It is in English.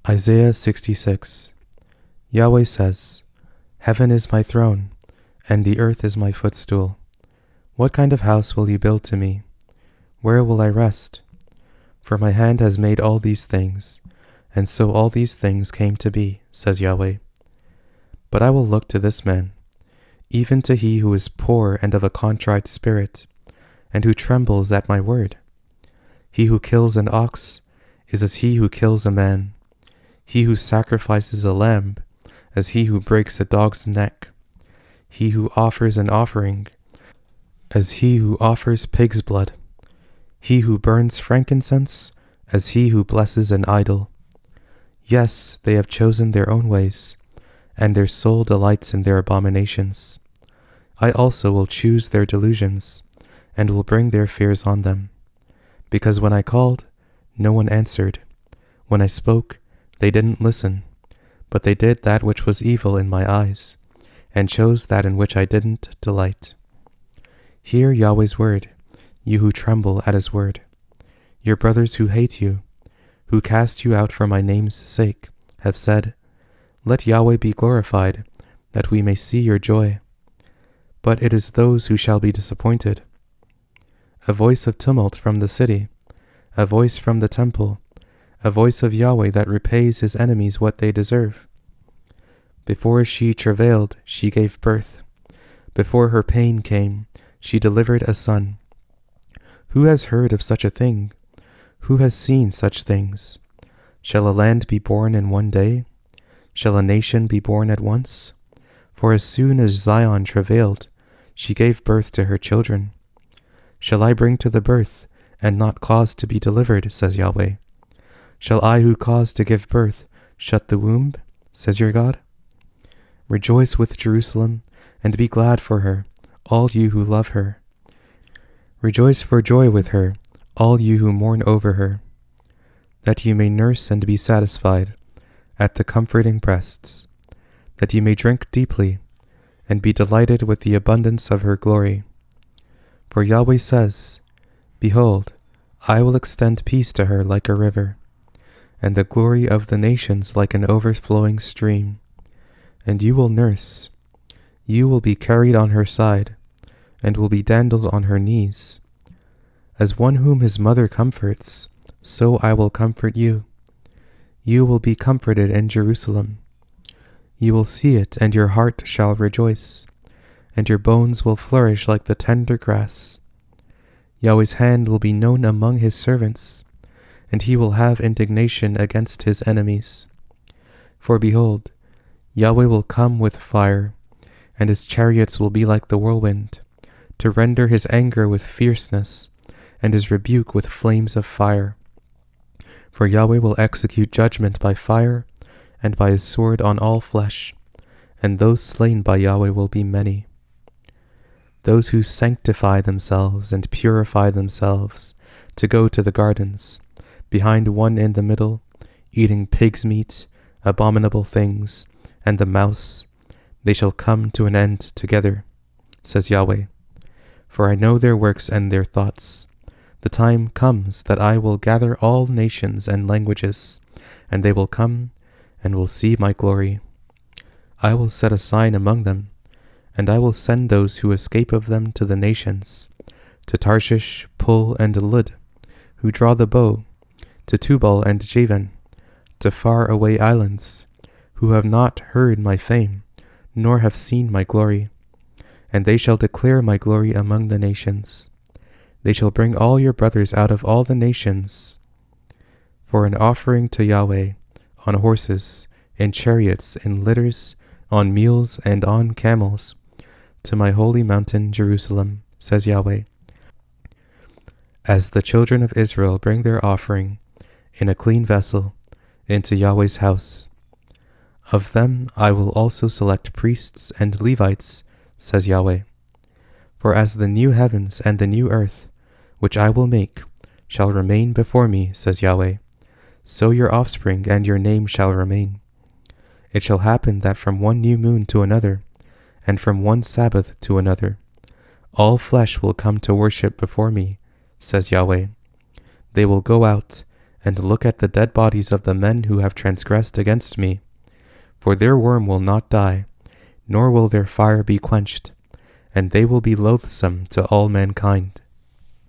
Isaiah 66. Yahweh says, Heaven is my throne, and the earth is my footstool. What kind of house will you build to me? Where will I rest? For my hand has made all these things, and so all these things came to be, says Yahweh. But I will look to this man, even to he who is poor and of a contrite spirit, and who trembles at my word. He who kills an ox is as he who kills a man. He who sacrifices a lamb, as he who breaks a dog's neck. He who offers an offering, as he who offers pig's blood. He who burns frankincense, as he who blesses an idol. Yes, they have chosen their own ways, and their soul delights in their abominations. I also will choose their delusions, and will bring their fears on them. Because when I called, no one answered. When I spoke, they didn't listen, but they did that which was evil in my eyes, and chose that in which I didn't delight. Hear Yahweh's word, you who tremble at his word. Your brothers who hate you, who cast you out for my name's sake, have said, Let Yahweh be glorified, that we may see your joy. But it is those who shall be disappointed. A voice of tumult from the city, a voice from the temple, a voice of Yahweh that repays his enemies what they deserve. Before she travailed, she gave birth. Before her pain came, she delivered a son. Who has heard of such a thing? Who has seen such things? Shall a land be born in one day? Shall a nation be born at once? For as soon as Zion travailed, she gave birth to her children. Shall I bring to the birth, and not cause to be delivered, says Yahweh? Shall I who cause to give birth shut the womb, says your God? Rejoice with Jerusalem, and be glad for her, all you who love her. Rejoice for joy with her, all you who mourn over her, that you may nurse and be satisfied at the comforting breasts, that you may drink deeply, and be delighted with the abundance of her glory. For Yahweh says, Behold, I will extend peace to her like a river, and the glory of the nations like an overflowing stream. And you will nurse, you will be carried on her side, and will be dandled on her knees. As one whom his mother comforts, so I will comfort you. You will be comforted in Jerusalem. You will see it, and your heart shall rejoice, and your bones will flourish like the tender grass. Yahweh's hand will be known among his servants, and he will have indignation against his enemies. For behold, Yahweh will come with fire, and his chariots will be like the whirlwind, to render his anger with fierceness, and his rebuke with flames of fire. For Yahweh will execute judgment by fire, and by his sword on all flesh, and those slain by Yahweh will be many. Those who sanctify themselves and purify themselves to go to the gardens, behind one in the middle, eating pig's meat, abominable things, and the mouse, they shall come to an end together, says Yahweh. For I know their works and their thoughts. The time comes that I will gather all nations and languages, and they will come and will see my glory. I will set a sign among them, and I will send those who escape of them to the nations, to Tarshish, Pul, and Lud, who draw the bow, to Tubal and Javan, to far-away islands, who have not heard my fame, nor have seen my glory. And they shall declare my glory among the nations. They shall bring all your brothers out of all the nations for an offering to Yahweh, on horses, in chariots, in litters, on mules, and on camels, to my holy mountain Jerusalem, says Yahweh. As the children of Israel bring their offering in a clean vessel into Yahweh's house, of them I will also select priests and Levites, says Yahweh. For as the new heavens and the new earth, which I will make, shall remain before me, says Yahweh, so your offspring and your name shall remain. It shall happen that from one new moon to another, and from one Sabbath to another, all flesh will come to worship before me, says Yahweh. They will go out and look at the dead bodies of the men who have transgressed against me. For their worm will not die, nor will their fire be quenched, and they will be loathsome to all mankind.